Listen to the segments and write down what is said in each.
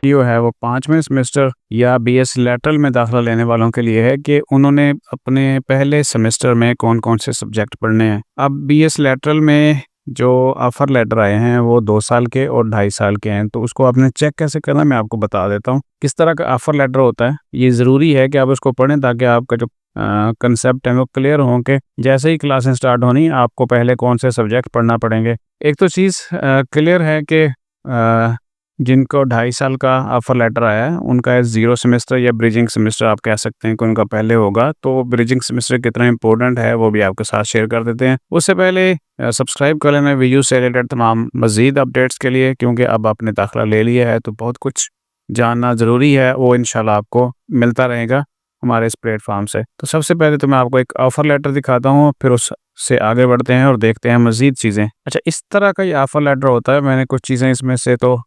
Video है वो 5वें सेमेस्टर या बीएस लैटरल में दाखिला लेने वालों के लिए है कि उन्होंने अपने पहले सेमेस्टर में कौन-कौन से सब्जेक्ट पढ़ने हैं। अब बीएस लैटरल में जो ऑफ़र लेटर आए हैं वो 2 साल के और 2.5 साल के हैं, तो उसको आपने चेक कैसे करना है मैं आपको बता देता हूँ। किस तरह का ऑफ़र लेटर होता है, ये ज़रूरी है कि आप उसको पढ़ें ताकि आपका जो कंसेप्ट है वो क्लियर हों कि जैसे ही क्लासें स्टार्ट होनी आपको पहले कौन से सब्जेक्ट पढ़ना पड़ेंगे। एक तो चीज़ क्लियर है कि जिनको 2.5 साल का ऑफ़र लेटर आया है, उनका 0 सेमेस्टर या ब्रिजिंग सेमेस्टर आप कह सकते हैं कि उनका पहले होगा, तो ब्रिजिंग सेमेस्टर कितना इम्पोर्टेंट है, वो भी आपके साथ शेयर कर देते हैं। उससे पहले सब्सक्राइब कर लेना वीडियो से रिलेटेड तमाम मज़ीद अपडेट्स के लिए, क्योंकि अब आपने दाखिला ले लिया है, तो बहुत कुछ जानना ज़रूरी है, वो इंशाल्लाह आपको मिलता रहेगा हमारे इस प्लेटफ़ॉर्म से। तो सबसे पहले तो मैं आपको एक ऑफ़र लेटर दिखाता हूँ, फिर उससे आगे बढ़ते हैं और देखते हैं मज़ीद चीज़ें। अच्छा, इस तरह का ये ऑफ़र लेटर होता है। मैंने कुछ चीज़ें इसमें से तो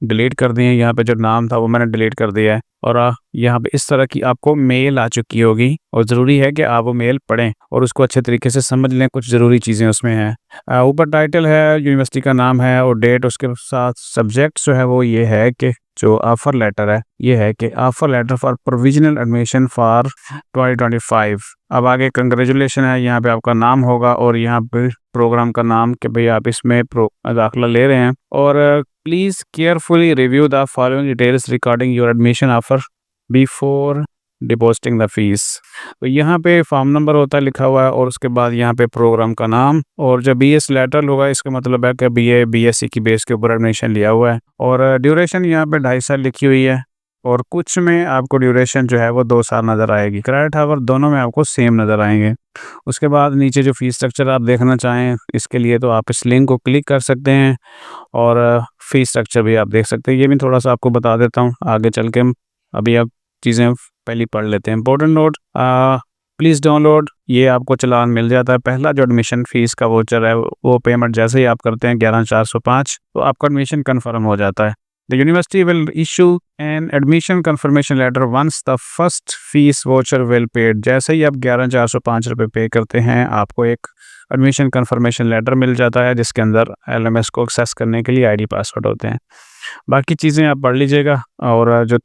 डिलीट कर दी हैं। यहाँ पे जो नाम था वो मैंने डिलीट कर दिया है और यहाँ पे इस तरह की आपको मेल आ चुकी होगी और ज़रूरी है कि आप वो मेल पढ़ें और उसको अच्छे तरीके से समझ लें। कुछ ज़रूरी चीज़ें उसमें हैं। ऊपर टाइटल है, यूनिवर्सिटी का नाम है और डेट, उसके साथ सब्जेक्ट जो है वो ये है कि जो ऑफ़र लेटर है ये है कि offer letter for provisional admission for 2025। अब आगे कंग्रेचुलेशन है, यहाँ पे आपका नाम होगा और यहाँ पे प्रोग्राम का नाम कि भाई आप इसमें दाखिला ले रहे हैं और please carefully review the following details regarding your admission offer before depositing the fees. तो यहाँ पे फॉर्म नंबर होता है लिखा हुआ है और उसके बाद यहाँ पे प्रोग्राम का नाम और जब बीएस लेटरल होगा इसका मतलब है कि बीए बीएससी की बेस के ऊपर एडमिशन लिया हुआ है और ड्यूरेशन यहाँ पे 2.5 साल लिखी हुई है और कुछ में आपको ड्यूरेशन जो है वो 2 साल नज़र आएगी। क्रेडिट आवर दोनों में आपको सेम नज़र आएंगे। उसके बाद नीचे जो फ़ीस स्ट्रक्चर आप देखना चाहें इसके लिए तो आप इस लिंक को क्लिक कर सकते हैं और फ़ीस स्ट्रक्चर भी आप देख सकते हैं। ये भी थोड़ा सा आपको बता देता हूँ आगे चल के। अभी आप चीज़ें पहले पढ़ लेते हैं। इम्पोर्टेंट नोट, प्लीज़ डाउनलोड, ये आपको चालान मिल जाता है। पहला जो एडमिशन फ़ीस का वाउचर है वो पेमेंट जैसे ही आप करते हैं 11,405 तो आपका एडमिशन कन्फर्म हो जाता है। The university will issue an admission confirmation letter once the first fees voucher will paid। जैसे ही आप 11,405 रुपये पे करते हैं आपको एक एडमिशन कन्फर्मेशन लेटर मिल जाता है जिसके अंदर एलएमएस को एक्सेस करने के लिए आईडी पासवर्ड होते हैं। बाकी चीज़ें आप पढ़ लीजिएगा। और जो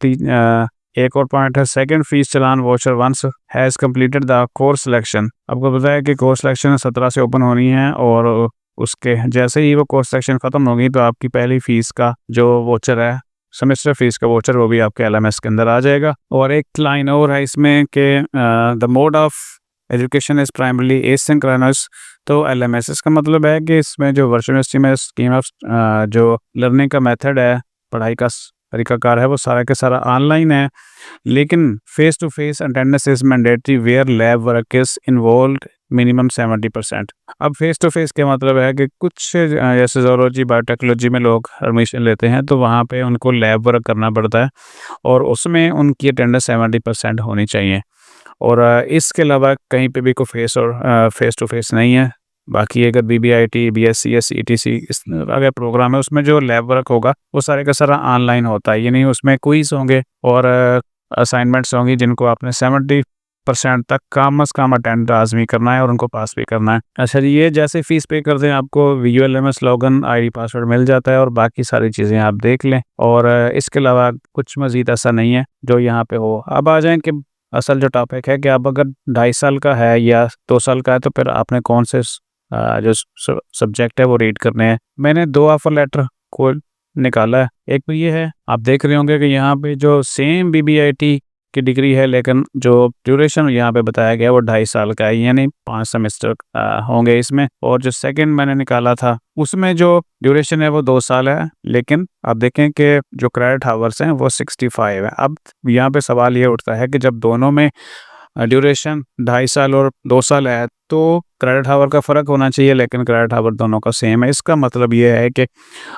एक और पॉइंट है, second fees challan voucher once has completed the course selection. आपको पता है कि कोर्स सिलेक्शन 17 से ओपन होनी है और उसके जैसे ही वो कोर्स सेक्शन ख़त्म होगी तो आपकी पहली फ़ीस का जो वाउचर है, सेमेस्टर फ़ीस का वाउचर, वो भी आपके एलएमएस के अंदर आ जाएगा। और एक लाइन और है इसमें कि the mode of education is primarily asynchronous. तो एलएमएस इसका मतलब है कि इसमें जो वर्चुअल यूनिवर्सिटी में स्कीम ऑफ जो लर्निंग का मेथड है, पढ़ाई का तरीकाकार है, वो सारा का सारा ऑनलाइन है, लेकिन face to face attendance is mandatory where lab work is involved minimum 70%। अब फेस टू फेस का मतलब है कि कुछ जैसे ज़ूलॉजी बायोटेक्नोलॉजी में लोग एडमिशन लेते हैं तो वहाँ पे उनको लैब वर्क करना पड़ता है और उसमें उनकी अटेंडेंस 70% होनी चाहिए। और इसके अलावा कहीं पे भी कोई फेस टू फेस नहीं है। बाकी अगर बीबीआईटी, बीएससीएस, ईटीसी इस अगर प्रोग्राम है उसमें जो लैब वर्क होगा वो सारे का सारा ऑनलाइन होता है। यानी उसमें क्विज़ होंगे और असाइनमेंट्स होंगी जिनको आपने 70% तक कम अज़ कम अटेंड लाज़मी करना है और उनको पास भी करना है। अच्छा जी, ये जैसे फ़ीस पे करते हैं आपको वीयूएलएमएस लॉगिन आईडी पासवर्ड मिल जाता है और बाकी सारी चीज़ें आप देख लें। और इसके अलावा कुछ मज़ीद ऐसा नहीं है जो यहाँ पे हो। अब आ जाएँ कि असल जो टॉपिक है कि आप अगर 2.5 साल का है या 2 साल का है तो फिर आपने कौन से जो सब्जेक्ट है वो रीड करने हैं। मैंने 2 ऑफर लेटर को निकाला है। एक तो ये है, आप देख रहे होंगे कि यहाँ पे जो सेम बीबीआईटी की डिग्री है लेकिन जो ड्यूरेशन यहाँ पे बताया गया है वो 2.5 साल का है, यानी 5 सेमेस्टर होंगे इसमें। और जो सेकंड मैंने निकाला था उसमें जो ड्यूरेशन है वो 2 साल है, लेकिन आप देखें कि जो क्रेडिट आवर्स हैं वो 65 है। अब यहाँ पे सवाल ये उठता है कि जब दोनों में ड्यूरेशन 2.5 साल और 2 साल है तो क्रेडिट आवर का फ़र्क होना चाहिए, लेकिन क्रेडिट आवर दोनों का सेम है। इसका मतलब ये है कि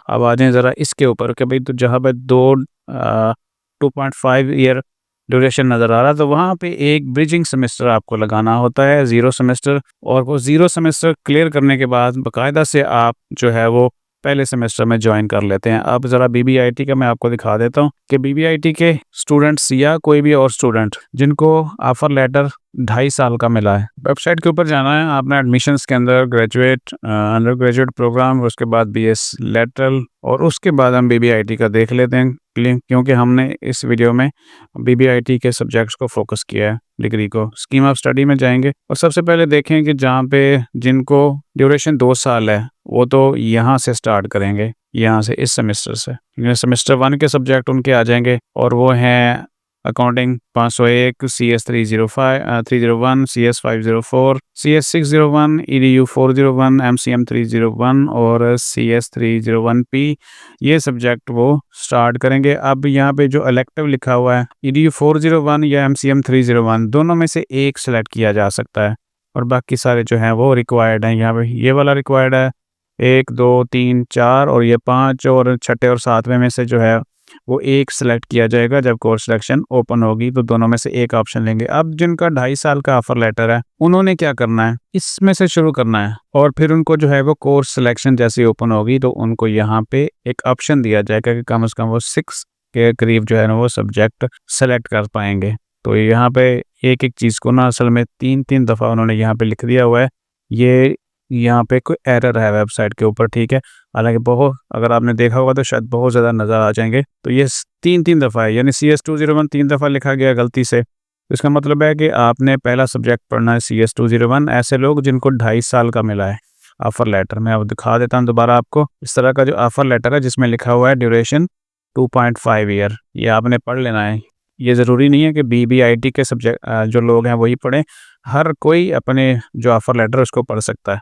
अब आ जाएँ ज़रा इसके ऊपर कि भाई तो जहाँ पे 2.5 ईयर ड्यूरेशन नज़र आ रहा है तो वहाँ पे एक ब्रिजिंग सेमेस्टर आपको लगाना होता है, 0 सेमेस्टर। और वो 0 सेमेस्टर क्लियर करने के बाद बाकायदा से आप जो है वो पहले सेमेस्टर में ज्वाइन कर लेते हैं। अब ज़रा बीबीआईटी का मैं आपको दिखा देता हूँ कि बीबीआईटी के स्टूडेंट्स या कोई भी और स्टूडेंट जिनको ऑफर लेटर 2.5 साल का मिला है, वेबसाइट के ऊपर जाना है आपने, एडमिशन्स के अंदर ग्रेजुएट, अंडर ग्रेजुएट प्रोग्राम, उसके बाद बीएस लेटरल, और उसके बाद हम बीबीआईटी का देख लेते हैं क्योंकि हमने इस वीडियो में बीबीआईटी के सब्जेक्ट्स को फोकस किया है, डिग्री को। स्कीम ऑफ स्टडी में जाएंगे और सबसे पहले देखें कि जहाँ पे जिनको ड्यूरेशन 2 साल है वो तो यहाँ से स्टार्ट करेंगे, यहाँ से इस सेमेस्टर से। सेमेस्टर 1 के सब्जेक्ट उनके आ जाएंगे और वो हैं accounting 501, CS 301, CS 504, CS 601, EDU 401, MCM 301 और CS 301P, ये सब्जेक्ट वो स्टार्ट करेंगे। अब यहाँ पे जो इलेक्टिव लिखा हुआ है, EDU 401 या MCM 301, दोनों में से एक सेलेक्ट किया जा सकता है और बाकी सारे जो हैं वो रिक्वायर्ड हैं। यहाँ पे ये वाला रिक्वायर्ड है, 1, 2, 3, 4 और ये 5, और छठे और सातवें में से जो है वो एक सेलेक्ट किया जाएगा। जब कोर्स सिलेक्शन ओपन होगी तो दोनों में से एक ऑप्शन लेंगे। अब जिनका 2.5 साल का ऑफर लेटर है उन्होंने क्या करना है, इसमें से शुरू करना है और फिर उनको जो है वो कोर्स सिलेक्शन जैसे ओपन होगी तो उनको यहाँ पे एक ऑप्शन दिया जाएगा कि कम से कम वो 6 के करीब जो है ना वो सब्जेक्ट सेलेक्ट कर पाएंगे। तो यहाँ पे एक एक चीज़ को ना असल में 3-3 दफ़ा उन्होंने यहाँ पे लिख दिया हुआ है। ये यहाँ पे कोई एरर है वेबसाइट के ऊपर, ठीक है। हालांकि बहुत, अगर आपने देखा होगा तो शायद बहुत ज़्यादा नज़र आ जाएंगे। तो ये 3-3 दफ़ा है, यानी CS 201 3 दफ़ा लिखा गया गलती से। इसका मतलब है कि आपने पहला सब्जेक्ट पढ़ना है CS 201। ऐसे लोग जिनको 2.5 साल का मिला है ऑफ़र लेटर, मैं अब दिखा देता हूँ दोबारा आपको। इस तरह का जो ऑफ़र लेटर है जिसमें लिखा हुआ है ड्यूरेशन 2.5 ईयर, ये आपने पढ़ लेना है। ये ज़रूरी नहीं है कि बीबीआईटी के सब्जेक्ट जो लोग हैं वही पढ़ें, हर कोई अपने जो ऑफ़र लेटर उसको पढ़ सकता है।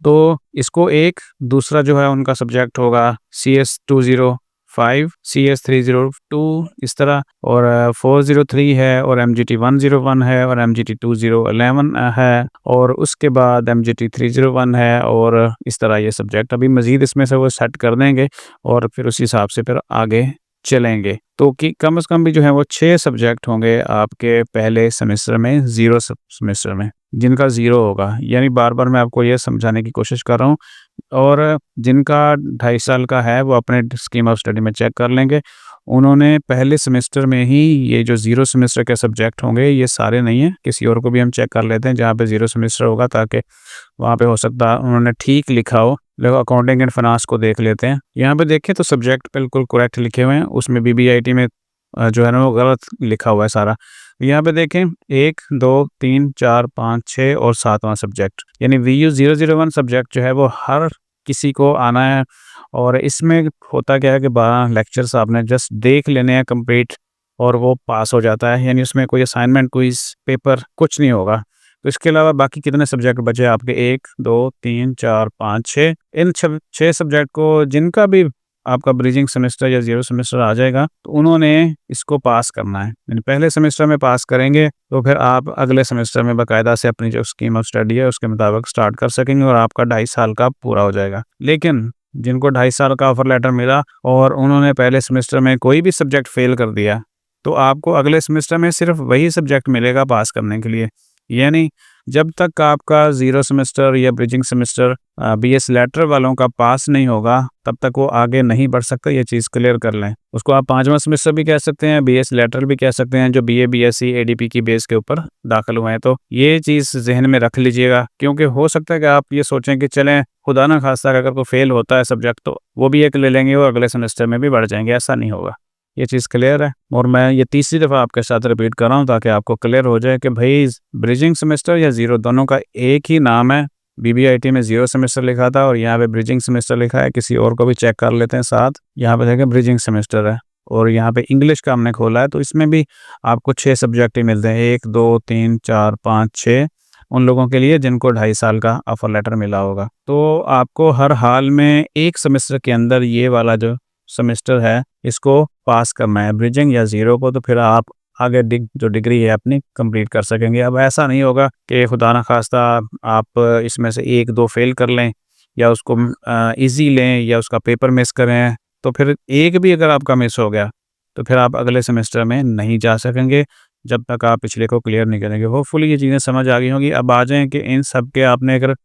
तो इसको एक दूसरा जो है उनका सब्जेक्ट होगा CS 205, CS 302 इस तरह, और 403 है, और MGT 101 है, और MGT 2011 है, और उसके बाद MGT 301 है, और इस तरह ये सब्जेक्ट अभी मज़ीद इसमें से वो सेट कर देंगे और फिर उस हिसाब से फिर आगे चलेंगे। तो कि कम से कम भी जो है वो 6 सब्जेक्ट होंगे आपके पहले सेमेस्टर में, 0 सेमेस्टर में, जिनका 0 होगा। यानी बार-बार मैं आपको ये समझाने की कोशिश कर रहा हूँ। और जिनका 2.5 साल का है वो अपने स्कीम ऑफ स्टडी में चेक कर लेंगे। उन्होंने पहले सेमेस्टर में ही ये जो 0 सेमेस्टर के सब्जेक्ट होंगे, ये सारे नहीं हैं, किसी और को भी हम चेक कर लेते हैं जहाँ पे 0 सेमेस्टर होगा, ताकि वहाँ पे हो सकता है उन्होंने ठीक लिखा हो। लोग अकाउंटिंग एंड फाइनेंस को देख लेते हैं। यहाँ पे देखें तो सब्जेक्ट बिल्कुल करेक्ट लिखे हुए हैं, उसमें बीबीआईटी में जो है ना वो गलत लिखा हुआ है सारा। यहाँ पे देखें 1, 2, 3, 4, 5, 6 और 7वां सब्जेक्ट, यानी VU 001 सब्जेक्ट जो है वो हर किसी को आना है। और इसमें होता क्या है कि 12 लेक्चर्स आपने जस्ट देख लेने हैं कंप्लीट और वो पास हो जाता है, यानी उसमें कोई असाइनमेंट, क्विज, पेपर कुछ नहीं होगा। तो इसके अलावा बाकी कितने सब्जेक्ट बचे आपके, 1, 2, 3, 4, 5, 6, इन 6 सब्जेक्ट को जिनका भी आपका ब्रिजिंग सेमेस्टर या 0 सेमेस्टर आ जाएगा तो उन्होंने इसको पास करना है। यानी पहले सेमेस्टर में पास करेंगे तो फिर आप अगले सेमेस्टर में बाकायदा से अपनी जो स्कीम ऑफ स्टडी है उसके मुताबिक स्टार्ट कर सकेंगे और आपका 2.5 साल का पूरा हो जाएगा। लेकिन जिनको 2.5 साल का ऑफर लेटर मिला और उन्होंने पहले सेमेस्टर में कोई भी सब्जेक्ट फेल कर दिया, तो आपको अगले सेमेस्टर में सिर्फ वही सब्जेक्ट मिलेगा पास करने के लिए। यानी जब तक आपका 0 सेमेस्टर या ब्रिजिंग सेमेस्टर BS लेटर वालों का पास नहीं होगा तब तक वो आगे नहीं बढ़ सकता। ये चीज़ क्लियर कर लें। उसको आप 5वां सेमेस्टर भी कह सकते हैं, BS लेटर भी कह सकते हैं, जो BA BSc ADP की बेस के ऊपर दाखिल हुए हैं। तो ये चीज़ जहन में रख लीजिएगा, क्योंकि हो सकता है कि आप ये सोचें कि चलें खुदा ना खास्ता अगर कोई फेल होता है सब्जेक्ट तो वो भी एक ले लेंगे और अगले सेमेस्टर में भी बढ़ जाएंगे। ऐसा नहीं होगा। ये चीज़ क्लियर है। और मैं ये तीसरी दफ़ा आपके साथ रिपीट कर रहा हूँ ताकि आपको क्लियर हो जाए कि भाई ब्रिजिंग सेमेस्टर या 0 दोनों का एक ही नाम है। बीबीआईटी में 0 सेमेस्टर लिखा था और यहाँ पे ब्रिजिंग सेमेस्टर लिखा है। किसी और को भी चेक कर लेते हैं साथ। यहाँ पे देखें ब्रिजिंग सेमेस्टर है और यहाँ पे इंग्लिश का हमने खोला है, तो इसमें भी आपको 6 सब्जेक्ट ही मिलते हैं, 1, 2, 3, 4, 5, 6 उन लोगों के लिए जिनको 2.5 साल का ऑफर लेटर मिला होगा। तो आपको हर हाल में एक सेमेस्टर के अंदर ये वाला जो सेमेस्टर है इसको पास करना है, ब्रिजिंग या 0 को, तो फिर आप आगे जो डिग्री है अपनी कंप्लीट कर सकेंगे। अब ऐसा नहीं होगा कि खुदा न खास्ता आप इसमें से 1-2 फेल कर लें या उसको इजी लें या उसका पेपर मिस करें, तो फिर एक भी अगर आपका मिस हो गया तो फिर आप अगले सेमेस्टर में नहीं जा सकेंगे जब तक आप पिछले को क्लियर नहीं करेंगे। होपफुली ये चीज़ें समझ आ गई होंगी। अब आ जाएँ कि इन सब के आपने अगर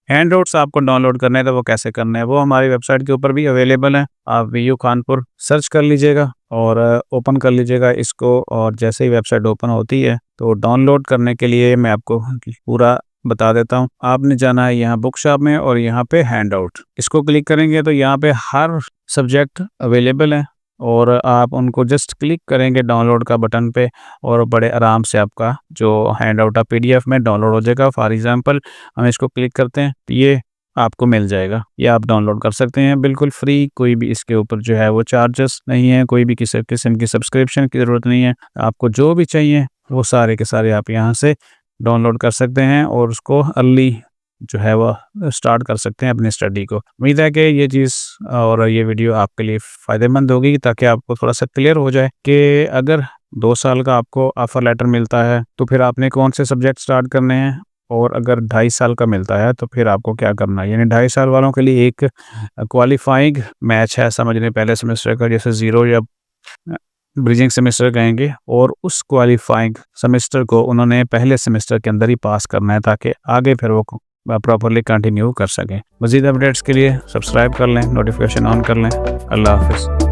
हैंडआउट्स आपको डाउनलोड करने हैं तो वो कैसे करने हैं वो हमारी वेबसाइट के ऊपर भी अवेलेबल है। आप वीयू कानपुर सर्च कर लीजिएगा और ओपन कर लीजिएगा इसको, और जैसे ही वेबसाइट ओपन होती है तो डाउनलोड करने के लिए मैं आपको पूरा बता देता हूँ। आपने जाना है यहाँ बुक शॉप में और यहाँ पे हैंडआउट, इसको क्लिक करेंगे तो यहाँ पे हर सब्जेक्ट अवेलेबल है और आप उनको जस्ट क्लिक करेंगे डाउनलोड का बटन पे और बड़े आराम से आपका जो हैंडआउट है पीडीएफ में डाउनलोड हो जाएगा। फॉर एग्जांपल हम इसको क्लिक करते हैं, ये आपको मिल जाएगा, ये आप डाउनलोड कर सकते हैं बिल्कुल फ्री। कोई भी इसके ऊपर जो है वो चार्जेस नहीं है, कोई भी किसी किस्म की सब्सक्रिप्शन की ज़रूरत नहीं है। आपको जो भी चाहिए वो सारे के सारे आप यहाँ से डाउनलोड कर सकते हैं और उसको अर्ली जो है वो स्टार्ट कर सकते हैं अपनी स्टडी को। उम्मीद है कि ये चीज़ और ये वीडियो आपके लिए फ़ायदेमंद होगी, ताकि आपको थोड़ा सा क्लियर हो जाए कि अगर 2 साल का आपको ऑफ़र लेटर मिलता है तो फिर आपने कौन से सब्जेक्ट स्टार्ट करने हैं, और अगर 2.5 साल का मिलता है तो फिर आपको क्या करना है। यानी 2.5 साल वालों के लिए एक क्वालिफाइंग मैच है, समझ लें पहले सेमेस्टर का, जैसे ज़ीरो या ब्रिजिंग सेमेस्टर कहेंगे, और उस क्वालिफाइंग सेमेस्टर को उन्होंने पहले सेमेस्टर के अंदर ही पास करना है ताकि आगे फिर वो प्रॉपर्ली कंटिन्यू कर सकें। मज़ीद अपडेट्स के लिए सब्सक्राइब कर लें, नोटिफिकेशन ऑन कर लें। अल्लाह हाफ़िज़।